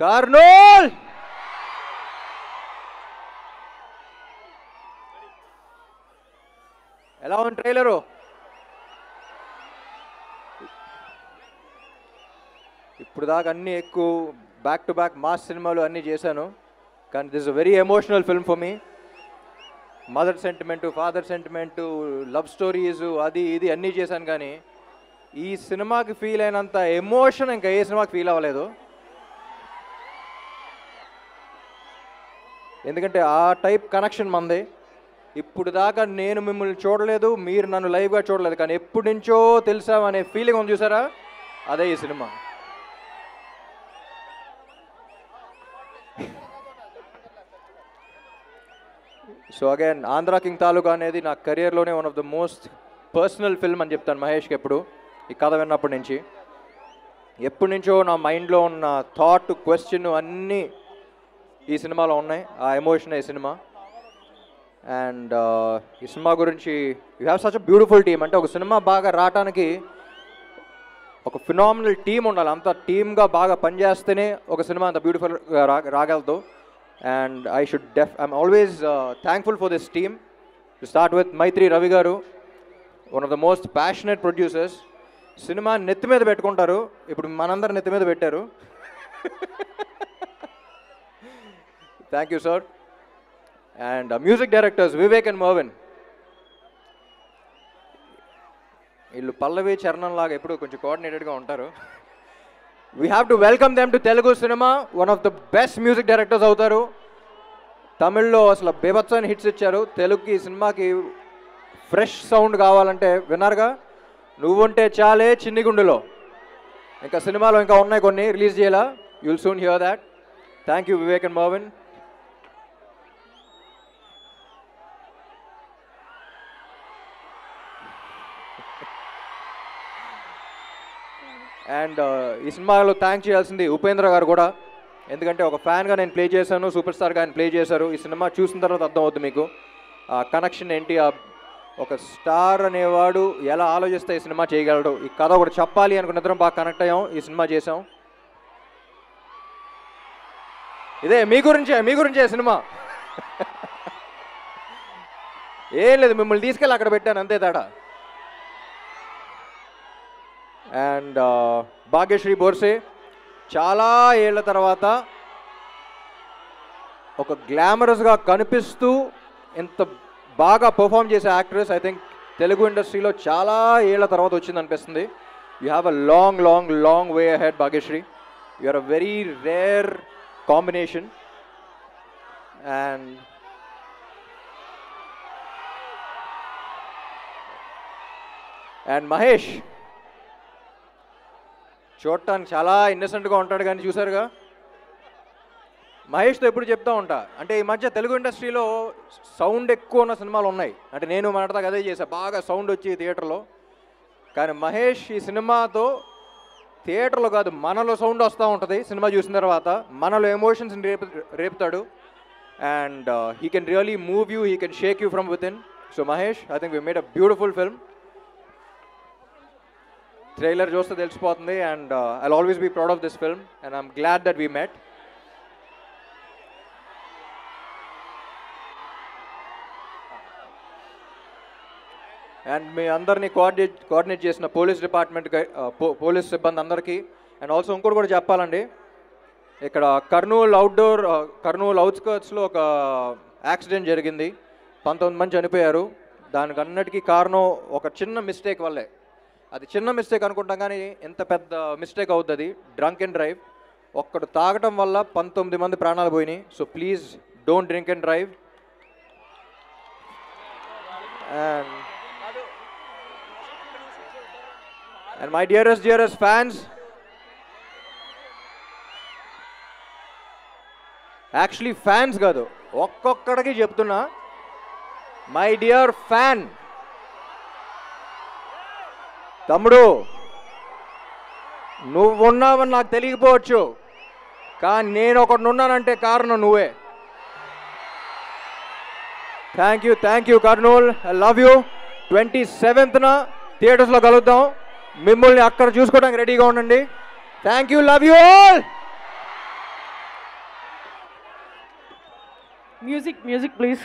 కర్నూల్ ఎలా ఉంది ట్రైలరు? ఇప్పుడు దాకా అన్నీ ఎక్కువ బ్యాక్ టు బ్యాక్ మాస్ సినిమాలు అన్నీ చేశాను, కానీ this is a very emotional film for me. Mother sentiment, father sentiment, love stories, అది ఇది అన్నీ చేశాను, కానీ ఈ సినిమాకి ఫీల్ అయినంత ఎమోషన్ ఇంకా ఏ సినిమాకి ఫీల్ అవ్వలేదు. ఎందుకంటే ఆ టైప్ కనెక్షన్ మంది. ఇప్పుడు దాకా నేను మిమ్మల్ని చూడలేదు, మీరు నన్ను లైవ్గా చూడలేదు, కానీ ఎప్పటి నుంచో తెలుసామనే ఫీలింగ్ ఉంది చూసారా, అదే ఈ సినిమా. So again Andhra king Taluka అనేది నా కెరియర్లోనే one of the most personal film అని చెప్తాను మహేష్కి ఎప్పుడు. ఈ కథ విన్నప్పటి నుంచి ఎప్పటి నుంచో నా మైండ్లో ఉన్న థాట్, క్వశ్చన్ అన్నీ ఈ సినిమాలో ఉన్నాయి. ఆ ఎమోషన్ ఈ సినిమా. అండ్ ఈ సినిమా గురించి you have such a beautiful team. అంటే ఒక సినిమా బాగా రావటానికి ఒక ఫినామినల్ టీమ్ ఉండాలి. అంత టీమ్గా బాగా పనిచేస్తేనే ఒక సినిమా అంత బ్యూటిఫుల్గా రాగలదు. And I'm always thankful for this team. To start with Maitri Ravi garu, one of the most passionate producers. Cinema నెత్తి మీద పెట్టుకుంటారు, ఇప్పుడు మనందరూ నెత్తి మీద పెట్టారు. Thank you sir. And music directors Vivek and Marvin. వీళ్ళు పల్లవి చరణం లాగా ఎప్పుడు కొంచెం కోఆర్డినేటెడ్గా ఉంటారు. We have to welcome them to Telugu cinema. One of the best music directors అవుతారు. తమిళ్లో అసలు బేబత్సని హిట్స్ ఇచ్చారు. తెలుగుకి సినిమాకి ఫ్రెష్ సౌండ్ కావాలంటే విన్నారుగా, నువ్వుంటే చాలే చిన్ని గుండెలో. ఇంకా సినిమాలో ఇంకా ఉన్నాయి కొన్ని, రిలీజ్ చేయాలా. You'll soon here that. Thank you Vivek and Marvin. And ఈ సినిమాలో థ్యాంక్ చేయాల్సింది ఉపేంద్ర గారు కూడా. ఎందుకంటే ఒక ఫ్యాన్గా నేను ప్లే చేశాను, సూపర్ స్టార్గా ఆయన ప్లే చేశారు. ఈ సినిమా చూసిన తర్వాత అర్థమవుతుంది మీకు ఆ కనెక్షన్ ఏంటి. ఒక స్టార్ అనేవాడు ఎలా ఆలోచిస్తే ఈ సినిమా చేయగలడు. ఈ కథ ఒకటి చెప్పాలి అనుకున్న బాగా కనెక్ట్ అయ్యాం, ఈ సినిమా చేసాం. ఇదే మీ గురించే సినిమా. ఏం లేదు, మిమ్మల్ని తీసుకెళ్ళి అక్కడ పెట్టాను, అంతే తేడా. అండ్ భాగ్యశ్రీ బోర్సే చాలా ఏళ్ల తర్వాత ఒక గ్లామరస్గా కనిపిస్తూ ఎంత బాగా పర్ఫామ్ చేసే యాక్ట్రెస్ ఐ థింక్ తెలుగు ఇండస్ట్రీలో చాలా ఏళ్ల తర్వాత వచ్చింది అనిపిస్తుంది. You have a long long long way ahead Bhagyashree. You are a very rare combination. And Mahesh చూడటానికి చాలా ఇన్నసెంట్గా ఉంటాడు, కానీ చూసారుగా మహేష్తో ఎప్పుడు చెప్తూ ఉంటా, అంటే ఈ మధ్య తెలుగు ఇండస్ట్రీలో సౌండ్ ఎక్కువ ఉన్న సినిమాలు ఉన్నాయి. అంటే నేను మాట్లాడదాకా అదే చేశాను, బాగా సౌండ్ వచ్చి థియేటర్లో. కానీ మహేష్ ఈ సినిమాతో థియేటర్లో కాదు, మనలో సౌండ్ వస్తూ ఉంటుంది. సినిమా చూసిన తర్వాత మనలో ఎమోషన్స్ని రేపుతాడు. And he can really move you, he can shake you from within. So Mahesh, I think we made a beautiful film. Trailer చూస్తే తెలిసిపోతుంది. And I'll always be proud of this film and I'm glad that we met. And మీ అందరినీ coordinate చేసిన police department, police సిబ్బంది అందరికీ. And also ఇంకోటి కూడా చెప్పాలండి, ఇక్కడ కర్నూలు అవుట్స్కర్ట్స్లో ఒక యాక్సిడెంట్ జరిగింది. 19 మంది చనిపోయారు. దానికి అన్నిటికీ కారణం ఒక చిన్న మిస్టేక్ వల్లే. అది చిన్న మిస్టేక్ అనుకుంటాం, కానీ ఎంత పెద్ద మిస్టేక్ అవుతుంది అది. Drunk and drive. ఒక్కడు తాగటం వల్ల 19 మంది ప్రాణాలు పోయినాయి. So please don't drink and drive. And my dearest fans, actually fans కాదు, ఒక్కొక్కడికి చెప్తున్నా, మై డియర్ ఫ్యాన్, తమ్ముడు నువ్వున్నావని నాకు తెలియకపోవచ్చు, కానీ నేను ఒకటి ఉన్నానంటే కారణం నువ్వే. Thank you Kurnool, I love you. 27న థియేటర్స్లో కలుద్దాం. మిమ్మల్ని అక్కడ చూసుకోవడానికి రెడీగా ఉండండి. Thank you, love you all. Music, please.